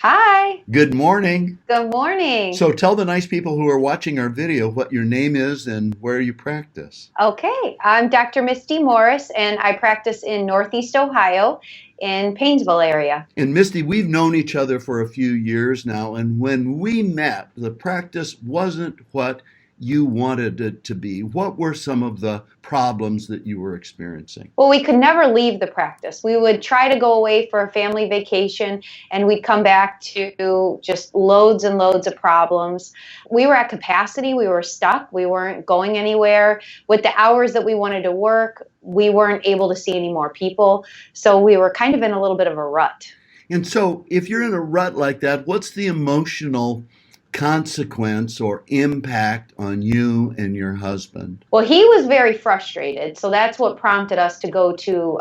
Hi, Good morning. good morning. So tell the nice people who are watching our video what your name is and where you practice. Okay, I'm Dr. Misty Morris, and I practice in Northeast Ohio in Painesville area. And Misty, we've known each other for a few years now, and when we met, the practice wasn't what you wanted it to be. What were some of the problems that you were experiencing? Well, we could never leave the practice. We would try to go away for a family vacation, and we'd come back to just loads and loads of problems. We were at capacity, we were stuck, we weren't going anywhere. With the hours that we wanted to work, we weren't able to see any more people. So we were kind of in a little bit of a rut. And so, if you're in a rut like that, what's the emotional consequence or impact on you and your husband? Well, he was very frustrated. So that's what prompted us to go to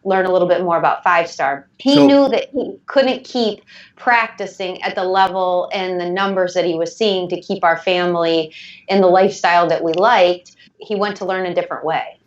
learn a little bit more about Five Star. He So, knew that he couldn't keep practicing at the level and the numbers that he was seeing to keep our family in the lifestyle that we liked. He went to learn a different way.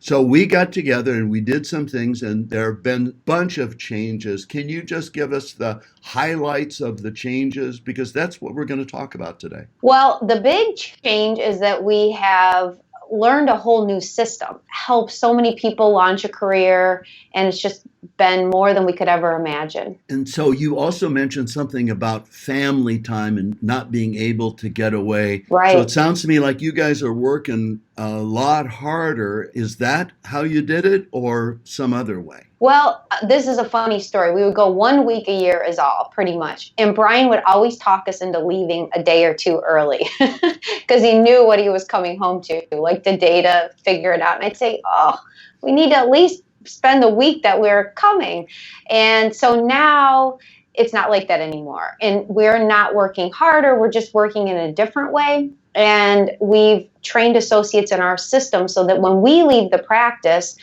So we got together and we did some things, and there have been a bunch of changes. Can you just give us the highlights of the changes? Because that's what we're going to talk about today. Well, the big change is that we have learned a whole new system, helped so many people launch a career, and it's just been more than we could ever imagine. And so you also mentioned something about family time and not being able to get away. So it Right. sounds to me like you guys are working a lot harder. Is that how you did it or some other way? Well, this is a funny story. We would go 1 week a year is all, pretty much. And Brian would always talk us into leaving a day or two early because he knew what he was coming home to, like the data, figure it out. And I'd say, oh, we need to at least spend the week that we're coming. And so now it's not like that anymore. And we're not working harder, we're just working in a different way. And we've trained associates in our system so that when we leave the practice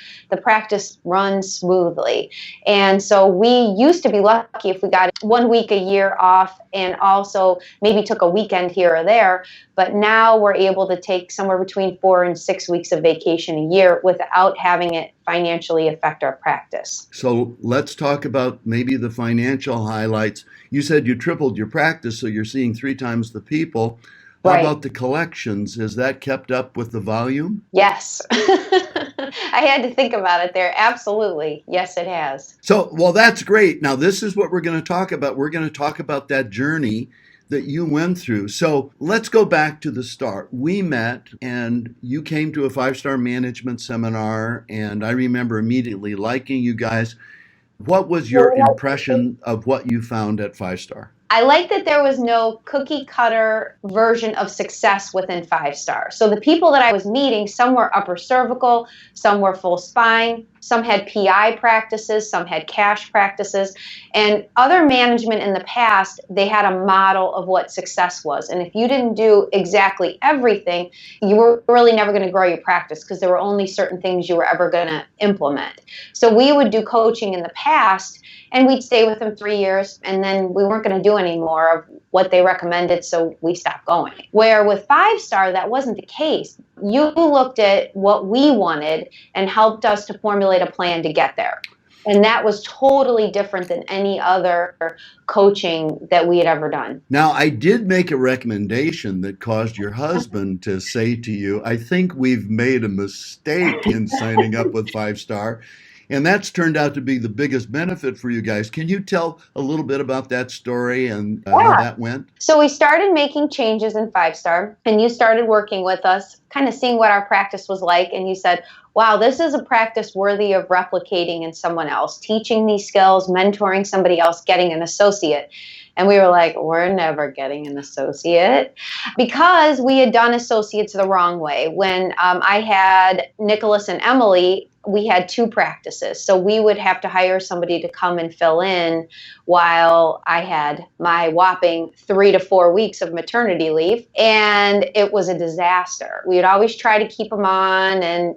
runs smoothly. And so we used to be lucky if we got 1 week a year off and also maybe took a weekend here or there. But now we're able to take somewhere between 4 and 6 weeks of vacation a year without having it financially affect our practice. So let's talk about maybe the financial highlights. You said you tripled your practice, so you're seeing three times the people. How Right. about the collections? Is that kept up with the volume? Yes. I had to think about it there. Absolutely. Yes, it has. So, well, that's great. Now, this is what we're going to talk about. We're going to talk about that journey that you went through. So, let's go back to the start. We met and you came to a five-star management seminar, and I remember immediately liking you guys. What was your impression of what you found at Five Star? I like that there was no cookie cutter version of success within Five Star. So the people that I was meeting, some were upper cervical, some were full spine, some had PI practices, some had cash practices, and other management in the past, they had a model of what success was. And if you didn't do exactly everything, you were really never going to grow your practice because there were only certain things you were ever going to implement. So we would do coaching in the past and we'd stay with them 3 years and then we weren't going to do any more of what they recommended, so we stopped going. Where with Five Star, that wasn't the case. You looked at what we wanted and helped us to formulate a plan to get there. And that was totally different than any other coaching that we had ever done. Now, I did make a recommendation that caused your husband to say to you, I think we've made a mistake in signing up with Five Star. And that's turned out to be the biggest benefit for you guys. Can you tell a little bit about that story and how Yeah. that went? So we started making changes in Five Star, and you started working with us, kind of seeing what our practice was like. And you said, wow, this is a practice worthy of replicating in someone else, teaching these skills, mentoring somebody else, getting an associate. And we were like, we're never getting an associate because we had done associates the wrong way. When I had Nicholas and Emily, we had two practices. So we would have to hire somebody to come and fill in while I had my whopping 3 to 4 weeks of maternity leave. And it was a disaster. We would always try to keep them on and,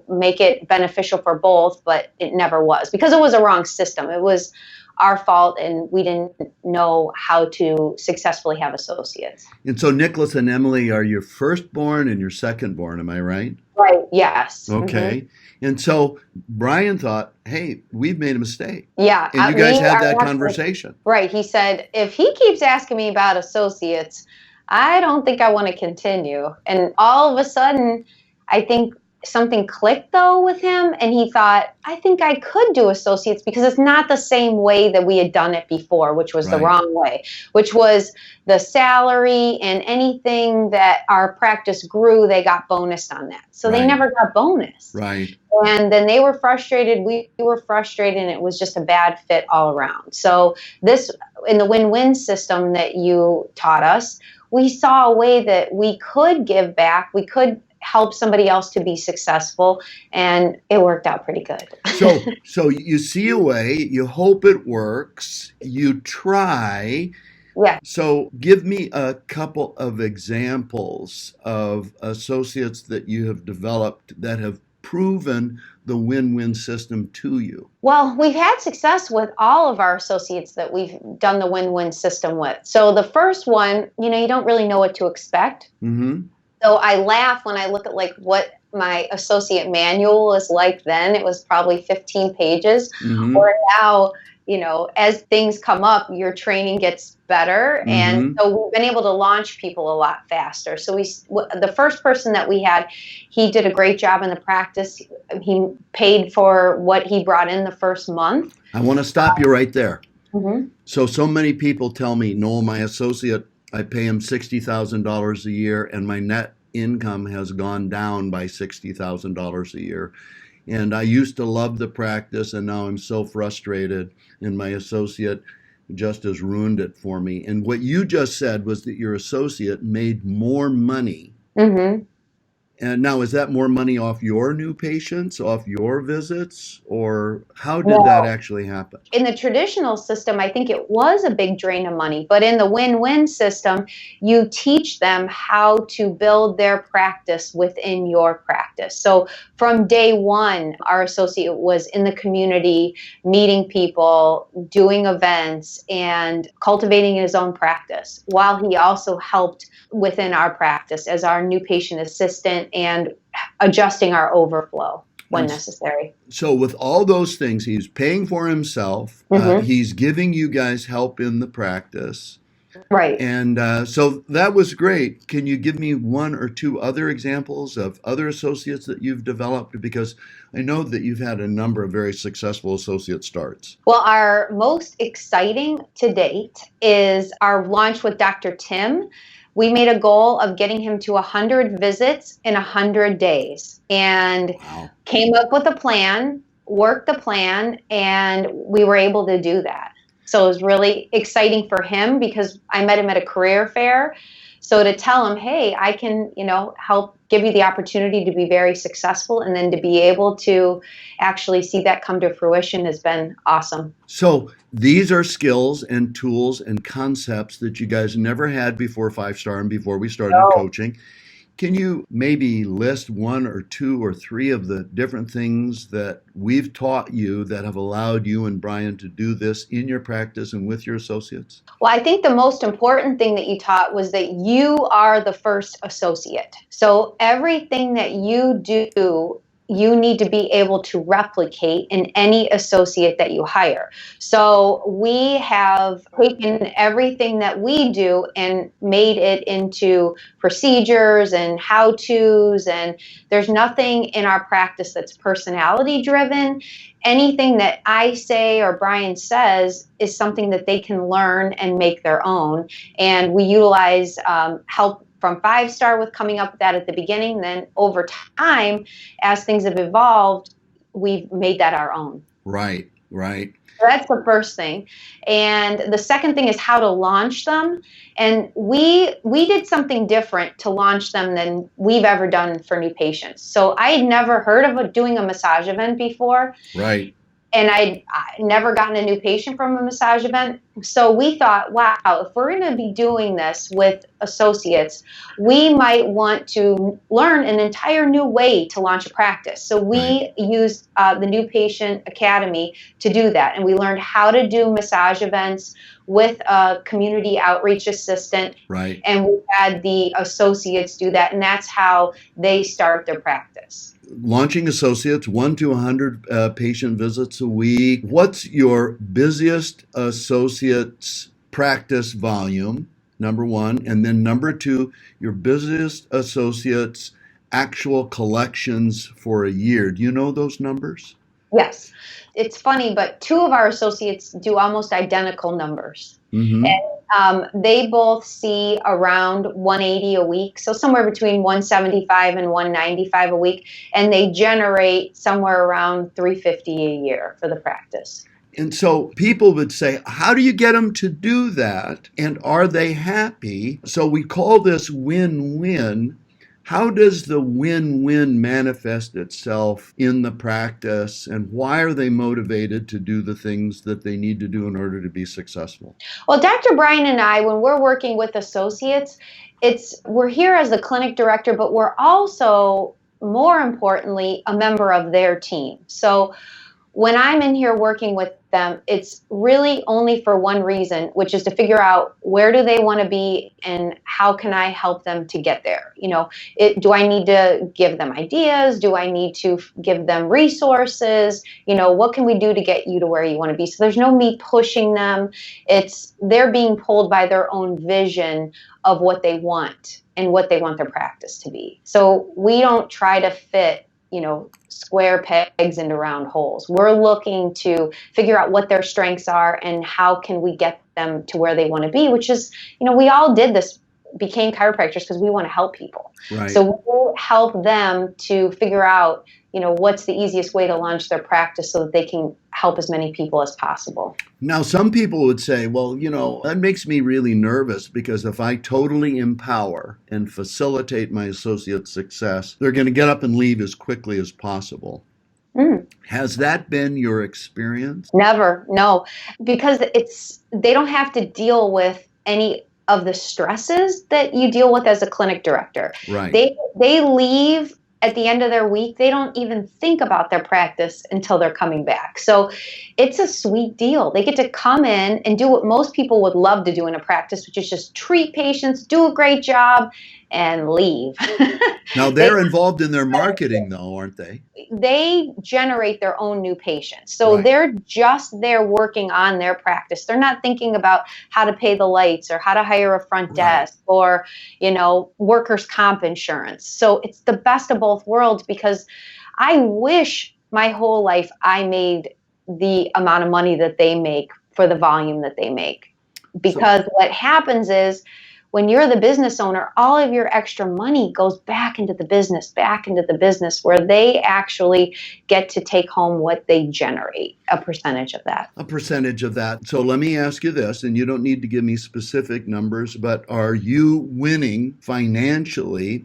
make it beneficial for both, but it never was because it was a wrong system. It was our fault and we didn't know how to successfully have associates. And so Nicholas and Emily are your firstborn and your secondborn, am I right? Right. Yes. Okay. And so Brian thought, hey, we've made a mistake. Yeah. And you guys had that conversation. Right. He said, if he keeps asking me about associates, I don't think I want to continue. And all of a sudden, I think something clicked though with him. And he thought, I think I could do associates because it's not the same way that we had done it before, which was the Right. wrong way, which was the salary and anything that our practice grew, they got bonused on that. So they Right. never got bonus. Right. And then they were frustrated. We were frustrated, and it was just a bad fit all around. So this, in the win-win system that you taught us, we saw a way that we could give back. We could help somebody else to be successful, and it worked out pretty good. So you see a way, you hope it works, you try. Yeah. So give me a couple of examples of associates that you have developed that have proven the win-win system to you. Well, we've had success with all of our associates that we've done the win-win system with. So the first one, you don't really know what to expect. Mm-hmm. So I laugh when I look at like what my associate manual was like then. It was probably 15 pages. Mm-hmm. Or now, as things come up, your training gets better. Mm-hmm. And so we've been able to launch people a lot faster. So the first person that we had, he did a great job in the practice. He paid for what he brought in the first month. I want to stop you right there. Mm-hmm. So many people tell me, Noel, my associate, I pay him $60,000 a year, and my net income has gone down by $60,000 a year. And I used to love the practice, and now I'm so frustrated, and my associate just has ruined it for me. And what you just said was that your associate made more money. Mm-hmm. And now, is that more money off your new patients, off your visits, or how did that actually happen? In the traditional system, I think it was a big drain of money. But in the win-win system, you teach them how to build their practice within your practice. So from day one, our associate was in the community, meeting people, doing events, and cultivating his own practice, while he also helped within our practice as our new patient assistant and adjusting our overflow when necessary. So with all those things, he's paying for himself. Mm-hmm. He's giving you guys help in the practice. Right. And so that was great. Can you give me one or two other examples of other associates that you've developed? Because I know that you've had a number of very successful associate starts. Well, our most exciting to date is our launch with Dr. Tim. We made a goal of getting him to 100 visits in 100 days and came up with a plan, worked the plan, and we were able to do that. So it was really exciting for him because I met him at a career fair. So to tell him, hey, I can, help give you the opportunity to be very successful, and then to be able to actually see that come to fruition has been awesome. So these are skills and tools and concepts that you guys never had before 5-Star and before we started coaching. Can you maybe list one or two or three of the different things that we've taught you that have allowed you and Brian to do this in your practice and with your associates? Well, I think the most important thing that you taught was that you are the first associate. So everything that you do, you need to be able to replicate in any associate that you hire. So we have taken everything that we do and made it into procedures and how-tos, and there's nothing in our practice that's personality driven. Anything that I say or Brian says is something that they can learn and make their own. And we utilize help from 5-Star with coming up with that at the beginning. Then over time, as things have evolved, we've made that our own. Right, right. So that's the first thing. And the second thing is how to launch them. And we did something different to launch them than we've ever done for new patients. So I had never heard of doing a massage event before. Right. And I'd never gotten a new patient from a massage event. So we thought, wow, if we're going to be doing this with associates, we might want to learn an entire new way to launch a practice. So we used the New Patient Academy to do that. And we learned how to do massage events. with a community outreach assistant. Right. And we had the associates do that. And that's how they start their practice. Launching associates, 1 to 100 patient visits a week. What's your busiest associates practice volume, number one? And then number two, your busiest associates actual collections for a year. Do you know those numbers? Yes. It's funny, but two of our associates do almost identical numbers. Mm-hmm. And they both see around 180 a week, so somewhere between 175 and 195 a week, and they generate somewhere around 350 a year for the practice. And so people would say, how do you get them to do that? And are they happy? So we call this win-win. How does the win-win manifest itself in the practice, and why are they motivated to do the things that they need to do in order to be successful? Well, Dr. Brian and I, when we're working with associates, we're here as the clinic director, but we're also, more importantly, a member of their team. So when I'm in here working with them, it's really only for one reason, which is to figure out where do they want to be and how can I help them to get there. Do I need to give them ideas? Do I need to give them resources? What can we do to get you to where you want to be? So there's no me pushing them. They're being pulled by their own vision of what they want and what they want their practice to be. So we don't try to fit square pegs into round holes. We're looking to figure out what their strengths are and how can we get them to where they want to be, which is, we all became chiropractors because we want to help people. Right. So we'll help them to figure out, what's the easiest way to launch their practice so that they can help as many people as possible. Now, some people would say, well, that makes me really nervous because if I totally empower and facilitate my associates' success, they're going to get up and leave as quickly as possible. Has that been your experience? Never, no, because they don't have to deal with any of the stresses that you deal with as a clinic director. Right. They leave at the end of their week. They don't even think about their practice until they're coming back. So it's a sweet deal. They get to come in and do what most people would love to do in a practice, which is just treat patients, do a great job, and leave. Now, they're involved in their marketing, though, aren't they? They generate their own new patients. So Right. They're just there working on their practice. They're not thinking about how to pay the lights or how to hire a front desk or, workers' comp insurance. So it's the best of both worlds because I wish my whole life I made the amount of money that they make for the volume that they make. Because what happens is, when you're the business owner, all of your extra money goes back into the business where they actually get to take home what they generate, a percentage of that. A percentage of that. So let me ask you this, and you don't need to give me specific numbers, but are you winning financially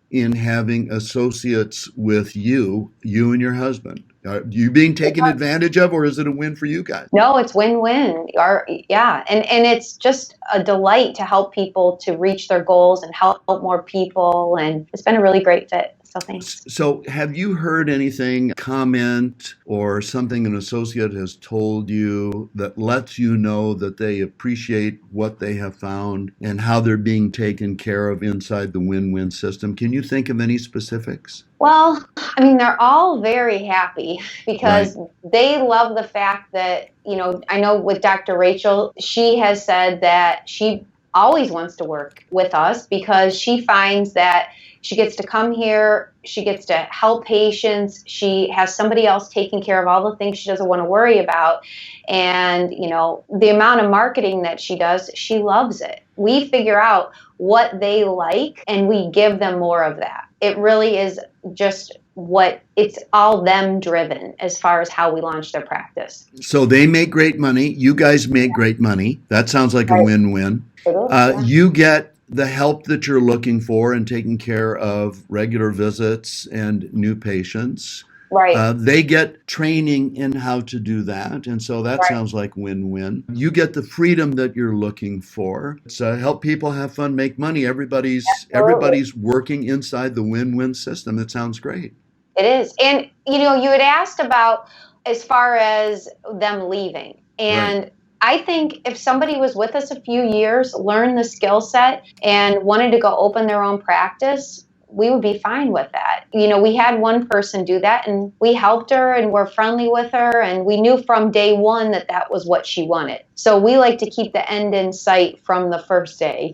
in having associates with you and your husband? Are you being taken advantage of, or is it a win for you guys? No, it's win-win. And it's just a delight to help people to reach their goals and help more people. And it's been a really great fit. So thanks. So have you heard anything, comment or something an associate has told you that lets you know that they appreciate what they have found and how they're being taken care of inside the win-win system? Can you think of any specifics? Well, they're all very happy because they love the fact that, I know with Dr. Rachel, she has said that she always wants to work with us because she finds that she gets to come here, she gets to help patients, she has somebody else taking care of all the things she doesn't want to worry about. And, the amount of marketing that she does, she loves it. We figure out what they like and we give them more of that. It really is just it's all them driven as far as how we launch their practice. So they make great money. You guys make great money. That sounds like a win-win. You get the help that you're looking for and taking care of regular visits and new patients. Right. They get training in how to do that. And so that sounds like win-win. You get the freedom that you're looking for. So help people have fun, make money. Everybody's working inside the win-win system. It sounds great. It is. And, you had asked about as far as them leaving. And I think if somebody was with us a few years, learned the skill set, and wanted to go open their own practice, we would be fine with that. We had one person do that, and we helped her and we're friendly with her, and we knew from day one that that was what she wanted. So we like to keep the end in sight from the first day,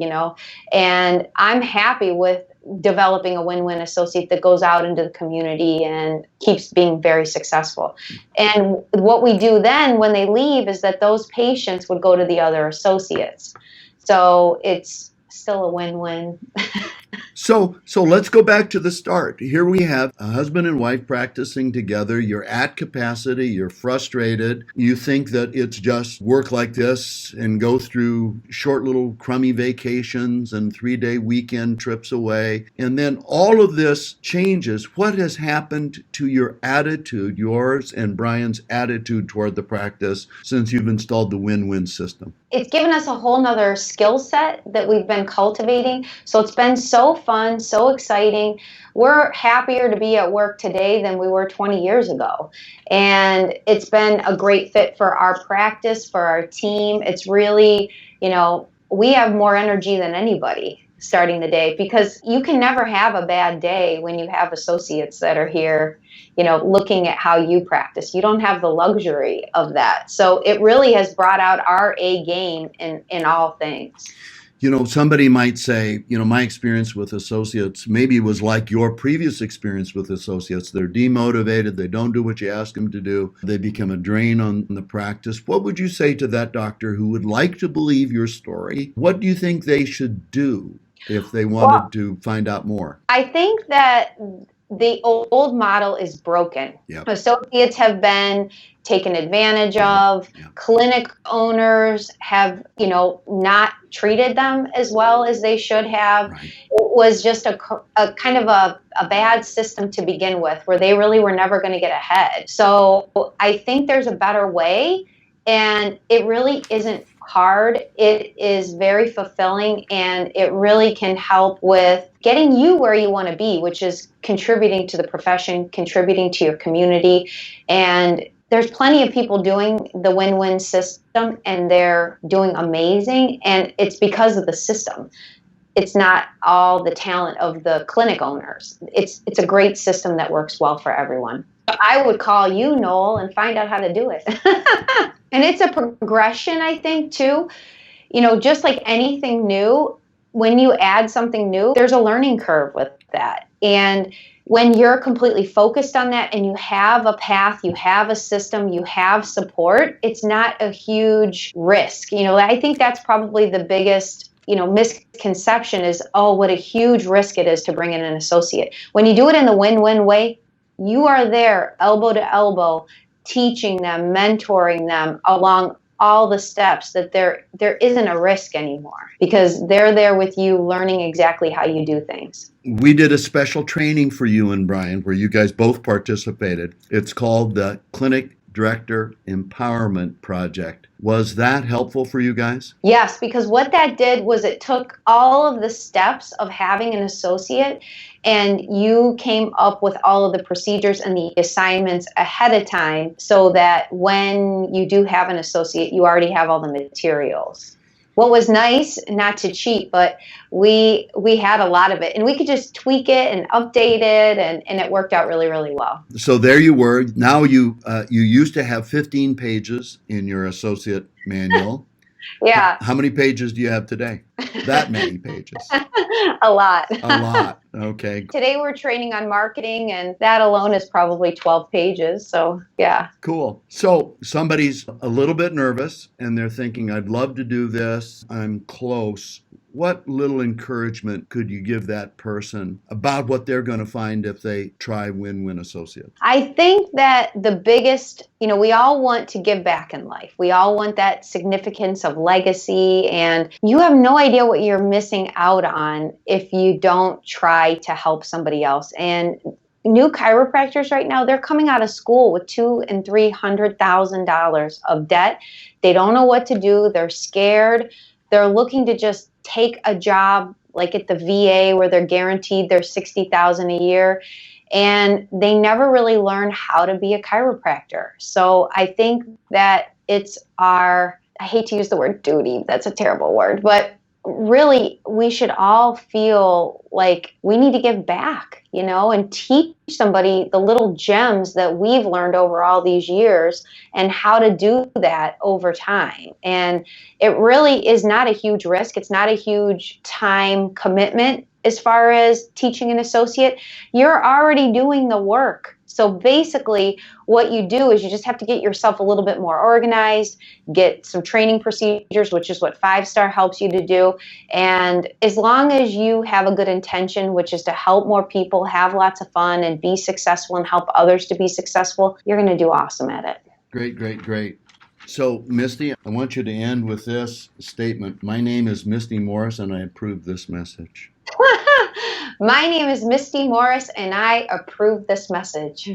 and I'm happy with developing a win-win associate that goes out into the community and keeps being very successful. And what we do then when they leave is that those patients would go to the other associates. So it's still a win-win. So let's go back to the start. Here we have a husband and wife practicing together. You're at capacity. You're frustrated. You think that it's just work like this and go through short little crummy vacations and 3-day weekend trips away. And then all of this changes. What has happened to your attitude, yours and Brian's attitude toward the practice since you've installed the win-win system? It's given us a whole nother skill set that we've been cultivating. So it's been so fun, so exciting. We're happier to be at work today than we were 20 years ago. And it's been a great fit for our practice, for our team. It's really, we have more energy than anybody starting the day, because you can never have a bad day when you have associates that are here, looking at how you practice. You don't have the luxury of that. So it really has brought out our A game in all things. Somebody might say, my experience with associates maybe was like your previous experience with associates. They're demotivated. They don't do what you ask them to do. They become a drain on the practice. What would you say to that doctor who would like to believe your story? What do you think they should do if they wanted to find out more? I think that the old model is broken. Yep. Associates have been taken advantage of. Yep. Clinic owners have, not treated them as well as they should have. Right. It was just a kind of a bad system to begin with, where they really were never going to get ahead. So I think there's a better way, and it really isn't hard. It is very fulfilling, and it really can help with getting you where you want to be, which is contributing to the profession, contributing to your community. And there's plenty of people doing the win-win system, and they're doing amazing. And it's because of the system. It's not all the talent of the clinic owners. It's a great system that works well for everyone. I would call you, Noel, and find out how to do it. And it's a progression, I think, too. Just like anything new, when you add something new, there's a learning curve with that. And when you're completely focused on that and you have a path, you have a system, you have support, it's not a huge risk. I think that's probably the biggest misconception is, what a huge risk it is to bring in an associate. When you do it in the win-win way, you are there elbow to elbow, teaching them, mentoring them along all the steps, that there isn't a risk anymore, because they're there with you, learning exactly how you do things. We did a special training for you and Brian where you guys both participated. It's called the Clinic Director Empowerment Project. Was that helpful for you guys? Yes, because what that did was it took all of the steps of having an associate, and you came up with all of the procedures and the assignments ahead of time, so that when you do have an associate, you already have all the materials. What was nice, not to cheat, but we had a lot of it, and we could just tweak it and update it, and it worked out really, really well. So there you were. Now you used to have 15 pages in your associate manual. Yeah. How many pages do you have today? That many pages. A lot. A lot. Okay. Today we're training on marketing, and that alone is probably 12 pages. So, yeah. Cool. So somebody's a little bit nervous and they're thinking, I'd love to do this. I'm close. What little encouragement could you give that person about what they're going to find if they try Win-Win Associates? I think that the biggest, we all want to give back in life. We all want that significance of legacy, and you have no idea what you're missing out on if you don't try to help somebody else. And new chiropractors right now, they're coming out of school with $200,000 and $300,000 of debt. They don't know what to do. They're scared. They're looking to just take a job like at the VA where they're guaranteed their $60,000 a year, and they never really learn how to be a chiropractor. So I think that it's our I hate to use the word duty, that's a terrible word, but really we should all feel like we need to give back, and teach somebody the little gems that we've learned over all these years and how to do that over time. And it really is not a huge risk. It's not a huge time commitment as far as teaching an associate. You're already doing the work. So basically, what you do is you just have to get yourself a little bit more organized, get some training procedures, which is what 5-star helps you to do. And as long as you have a good intention, which is to help more people have lots of fun and be successful and help others to be successful, you're going to do awesome at it. Great, great, great. So, Misty, I want you to end with this statement. My name is Misty Morris, and I approve this message. My name is Misty Morris, and I approve this message.